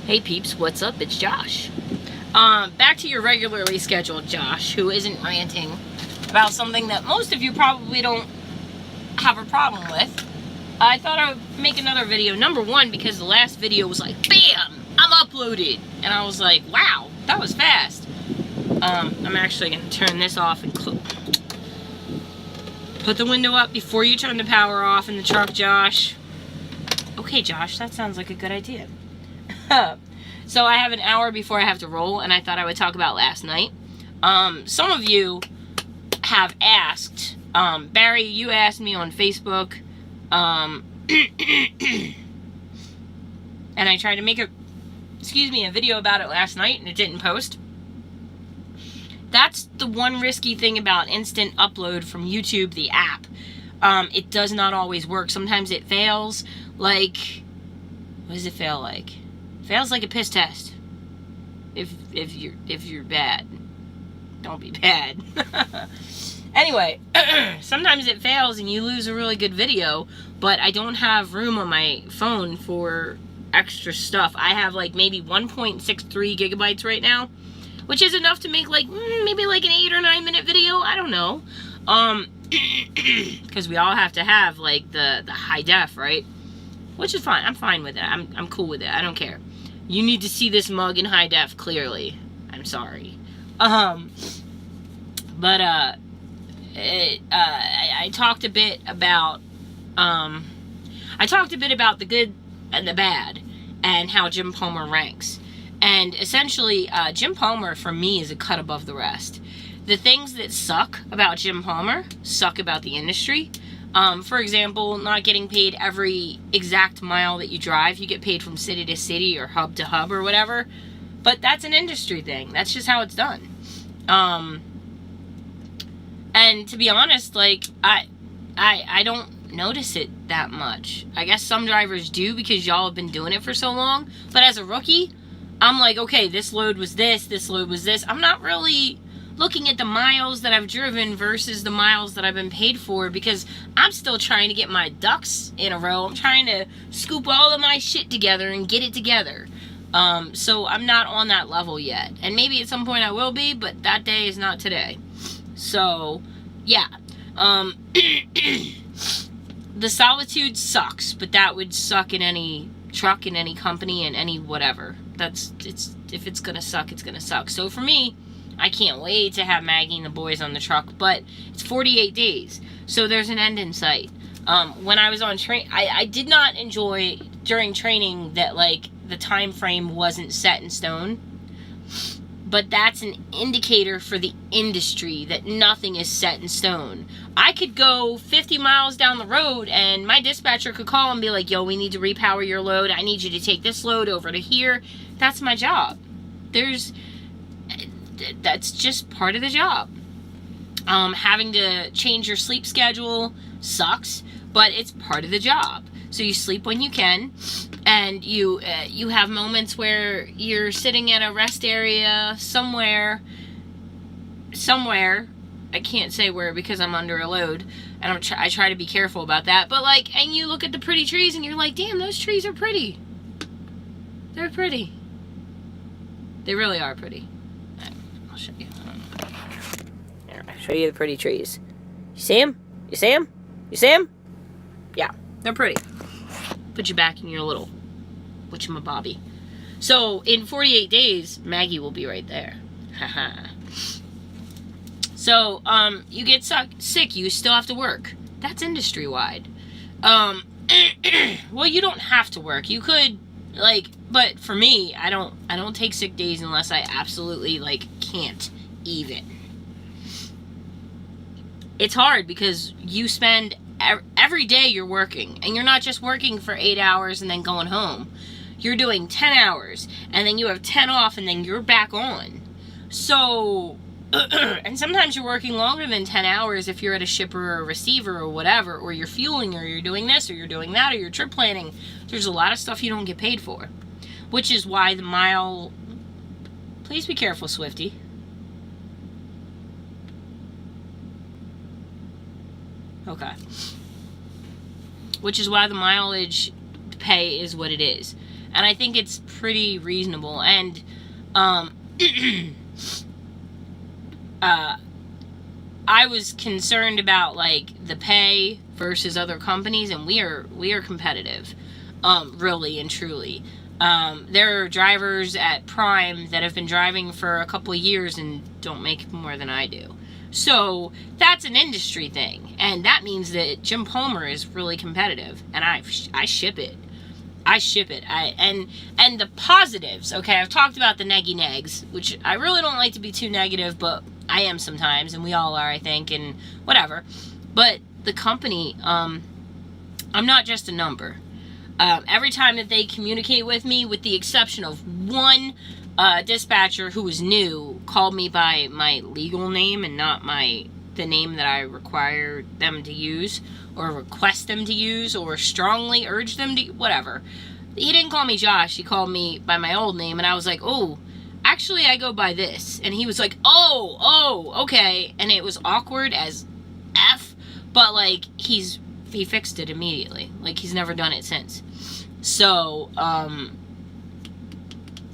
Hey peeps, what's up? It's Josh. Back to your regularly scheduled Josh, who isn't ranting about something that most of you probably don't have a problem with. I thought I would make another video. Number one, because the last video was like, BAM! I'm uploaded! And I was like, wow, that was fast. I'm actually going to turn this off and put the window up before you turn the power off in the truck, Josh. Okay, Josh, that sounds like a good idea. So I have an hour before I have to roll, and I thought I would talk about last night. Some of you have asked, Barry, you asked me on Facebook, and I tried to make a video about it last night, and it didn't post. That's the one risky thing about instant upload from YouTube, the app. It does not always work. Sometimes it fails, like, what does it fail like? Fails like a piss test. If you're bad, don't be bad. Anyway, sometimes it fails and you lose a really good video, but I don't have room on my phone for extra stuff. I have like maybe 1.63 gigabytes right now, which is enough to make like maybe like an 8 or 9 minute video. I don't know. Because we all have to have like the high def, right? Which is fine. I'm fine with it. I'm cool with it. I don't care. You need to see this mug in high def clearly. I'm sorry. I talked a bit about the good and the bad and how Jim Palmer ranks. And essentially, Jim Palmer for me is a cut above the rest. The things that suck about Jim Palmer suck about the industry. For example, not getting paid every exact mile that you drive. You get paid from city to city or hub to hub or whatever. But that's an industry thing. That's just how it's done. And to be honest, like, I don't notice it that much. I guess some drivers do because y'all have been doing it for so long. But as a rookie, I'm like, okay, this load was this load was this. I'm not really looking at the miles that I've driven versus the miles that I've been paid for, because I'm still trying to get my ducks in a row. I'm trying to scoop all of my shit together and get it together. So I'm not on that level yet. And maybe at some point I will be, but that day is not today. So, yeah. The solitude sucks, but that would suck in any truck, in any company, in any whatever. If it's gonna suck, it's gonna suck. So for me, I can't wait to have Maggie and the boys on the truck, but it's 48 days, so there's an end in sight. When I was on I did not enjoy during training that, like, the time frame wasn't set in stone, but that's an indicator for the industry that nothing is set in stone. I could go 50 miles down the road and my dispatcher could call and be like, yo, we need to repower your load. I need you to take this load over to here. That's my job. That's just part of the job. Having to change your sleep schedule sucks, but it's part of the job. So you sleep when you can, and you have moments where you're sitting at a rest area somewhere. I can't say where because I'm under a load, and I try to be careful about that. But like, and you look at the pretty trees, and you're like, damn, those trees are pretty. They're pretty. They really are pretty. I'll show you. Here, I'll show you the pretty trees. You see them? You see them? You see them? Yeah, they're pretty. Put you back in your little whatchamabobby. So, in 48 days, Maggie will be right there. Haha. So, you get sick, you still have to work. That's industry-wide. Well, you don't have to work. You could, like, but for me, I don't take sick days unless I absolutely, like, can't even. It's hard because you spend every day you're working, and you're not just working for 8 hours and then going home. You're doing 10 hours, and then you have 10 off, and then you're back on. So, and sometimes you're working longer than 10 hours if you're at a shipper or a receiver or whatever, or you're fueling, or you're doing this, or you're doing that, or you're trip planning. There's a lot of stuff you don't get paid for, which is why the mile... Please be careful, Swifty. Okay. Which is why the mileage pay is what it is. And I think it's pretty reasonable. And I was concerned about like the pay versus other companies, and we are competitive, really and truly. There are drivers at Prime that have been driving for a couple of years and don't make more than I do. So that's an industry thing, and that means that Jim Palmer is really competitive, and I ship it. I ship it. And the positives, okay, I've talked about the neggy negs, which I really don't like to be too negative, but I am sometimes, and we all are, I think, and whatever. But the company, I'm not just a number. Every time that they communicate with me, with the exception of one dispatcher who was new, called me by my legal name and not the name that I require them to use, or request them to use, or strongly urge them to, whatever. He didn't call me Josh, he called me by my old name, and I was like, oh, actually I go by this. And he was like, oh, okay. And it was awkward as F, but like, he fixed it immediately. Like, he's never done it since. So,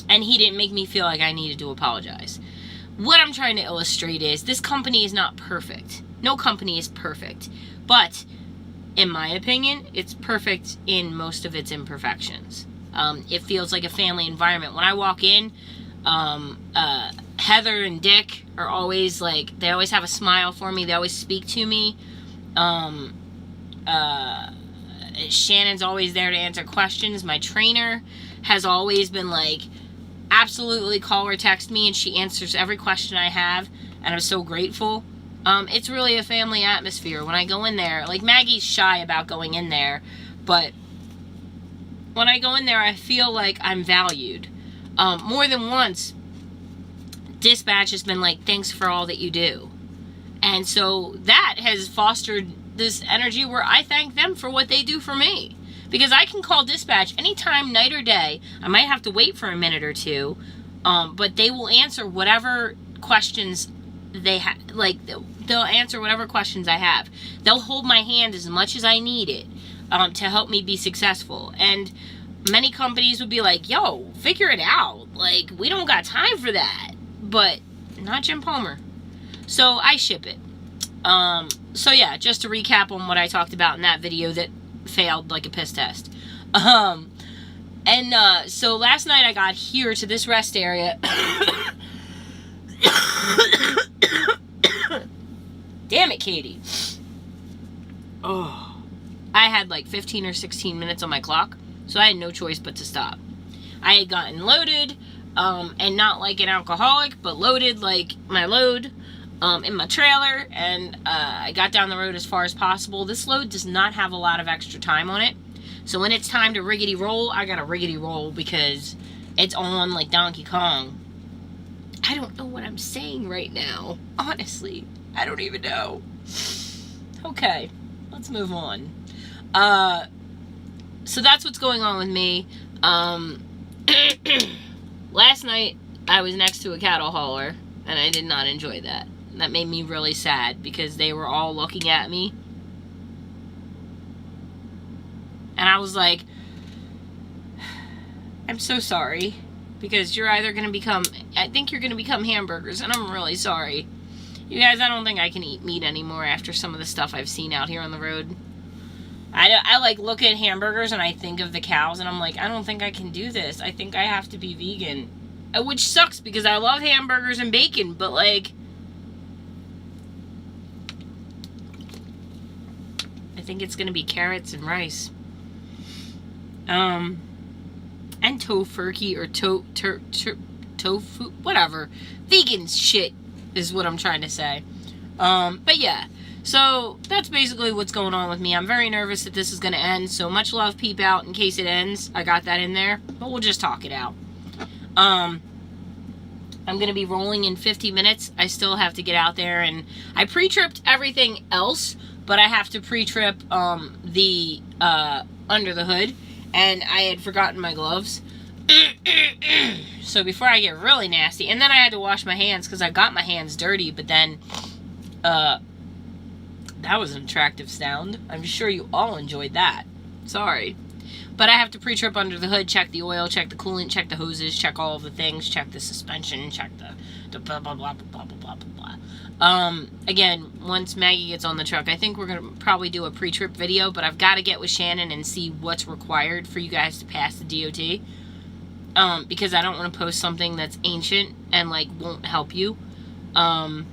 and he didn't make me feel like I needed to apologize. What I'm trying to illustrate is, this company is not perfect. No company is perfect. But, in my opinion, it's perfect in most of its imperfections. It feels like a family environment. When I walk in, Heather and Dick are always like, they always have a smile for me. They always speak to me. Shannon's always there to answer questions. My trainer has always been like, absolutely call or text me, and she answers every question I have, and I'm so grateful. It's really a family atmosphere when I go in there. Like, Maggie's shy about going in there, but when I go in there, I feel like I'm valued. More than once, dispatch has been like, thanks for all that you do. And so that has fostered this energy where I thank them for what they do for me. Because I can call dispatch anytime, night or day. I might have to wait for a minute or two, but they will answer whatever questions they have. Like, they'll answer whatever questions I have. They'll hold my hand as much as I need it to help me be successful. And many companies would be like, yo, figure it out. Like, we don't got time for that. But not Jim Palmer. So I ship it. So yeah, just to recap on what I talked about in that video that failed like a piss test. So last night I got here to this rest area. Damn it, Katie. Oh. I had like 15 or 16 minutes on my clock, so I had no choice but to stop. I had gotten loaded, and not like an alcoholic, but loaded like my load in my trailer, and I got down the road as far as possible. This load does not have a lot of extra time on it, so when it's time to riggedy roll, I gotta riggedy roll because it's on like Donkey Kong. I don't know what I'm saying right now. Honestly, I don't even know. Okay, let's move on. So that's what's going on with me. Last night, I was next to a cattle hauler, and I did not enjoy that. That made me really sad, because they were all looking at me. And I was like, I'm so sorry, because you're either going to become, I think you're going to become hamburgers, and I'm really sorry. You guys, I don't think I can eat meat anymore after some of the stuff I've seen out here on the road. I like look at hamburgers and I think of the cows, and I'm like, I don't think I can do this. I think I have to be vegan. Which sucks, because I love hamburgers and bacon, but like, I think it's gonna be carrots and rice. And tofurkey or tofu, whatever. Vegan shit is what I'm trying to say. But yeah. So, that's basically what's going on with me. I'm very nervous that this is going to end, so much love, peep out, in case it ends. I got that in there, but we'll just talk it out. I'm going to be rolling in 50 minutes. I still have to get out there, and I pre-tripped everything else, but I have to pre-trip the under the hood, and I had forgotten my gloves. So before I get really nasty, and then I had to wash my hands, because I got my hands dirty, but then, that was an attractive sound. I'm sure you all enjoyed that. Sorry. But I have to pre-trip under the hood, check the oil, check the coolant, check the hoses, check all of the things, check the suspension, check the blah, blah, blah, blah, blah, blah, blah, blah. Again, once Maggie gets on the truck, I think we're going to probably do a pre-trip video, but I've got to get with Shannon and see what's required for you guys to pass the DOT. Because I don't want to post something that's ancient and, like, won't help you. And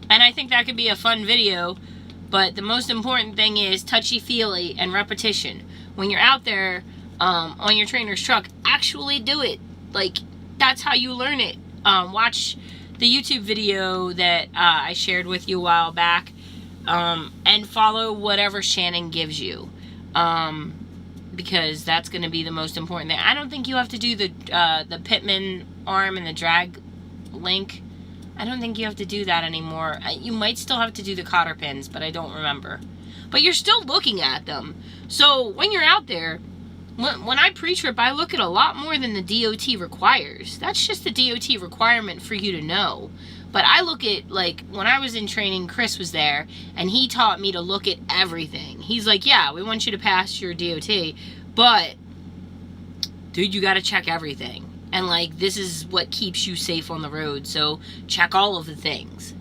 I think that could be a fun video, but the most important thing is touchy-feely and repetition. When you're out there on your trainer's truck, actually do it. Like, that's how you learn it. Watch the YouTube video that I shared with you a while back, and follow whatever Shannon gives you, because that's going to be the most important thing. I don't think you have to do the Pitman arm and the drag link. I don't think you have to do that anymore. You might still have to do the cotter pins, but I don't remember. But you're still looking at them. So when you're out there, when I pre-trip, I look at a lot more than the DOT requires. That's just the DOT requirement for you to know. But I look at, like, when I was in training, Chris was there, and he taught me to look at everything. He's like, yeah, we want you to pass your DOT, but, dude, you got to check everything. And, like, this is what keeps you safe on the road, so check all of the things.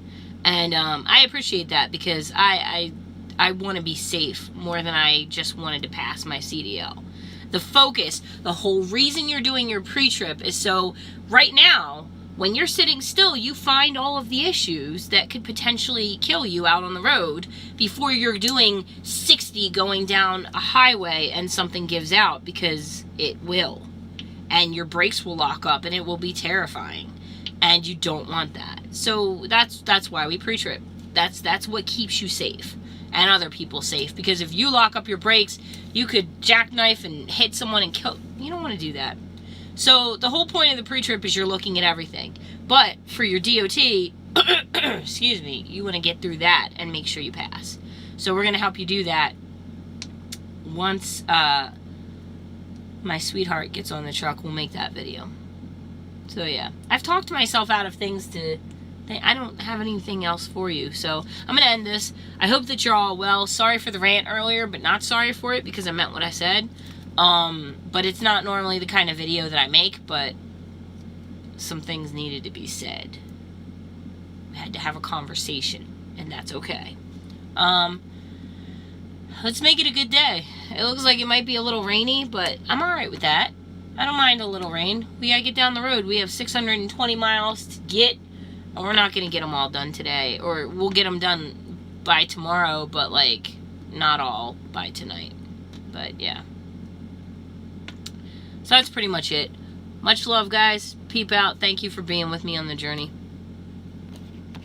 And I appreciate that, because I want to be safe more than I just wanted to pass my CDL. The focus, the whole reason you're doing your pre-trip is so right now, when you're sitting still, you find all of the issues that could potentially kill you out on the road before you're doing 60 going down a highway and something gives out, because it will. And your brakes will lock up and it will be terrifying. And you don't want that. So that's why we pre-trip. That's what keeps you safe. And other people safe. Because if you lock up your brakes, you could jackknife and hit someone and kill. You don't want to do that. So the whole point of the pre-trip is you're looking at everything. But for your DOT, excuse me, you want to get through that and make sure you pass. So we're going to help you do that once my sweetheart gets on the truck. We'll make that video. So yeah, I've talked myself out of things to... I don't have anything else for you, so I'm going to end this. I hope that you're all well. Sorry for the rant earlier, but not sorry for it because I meant what I said. But it's not normally the kind of video that I make, but some things needed to be said. We had to have a conversation, and that's okay. Let's make it a good day. It looks like it might be a little rainy, but I'm alright with that. I don't mind a little rain. We gotta get down the road. We have 620 miles to get. And we're not going to get them all done today. Or we'll get them done by tomorrow, but, like, not all by tonight. But, yeah. So that's pretty much it. Much love, guys. Peep out. Thank you for being with me on the journey.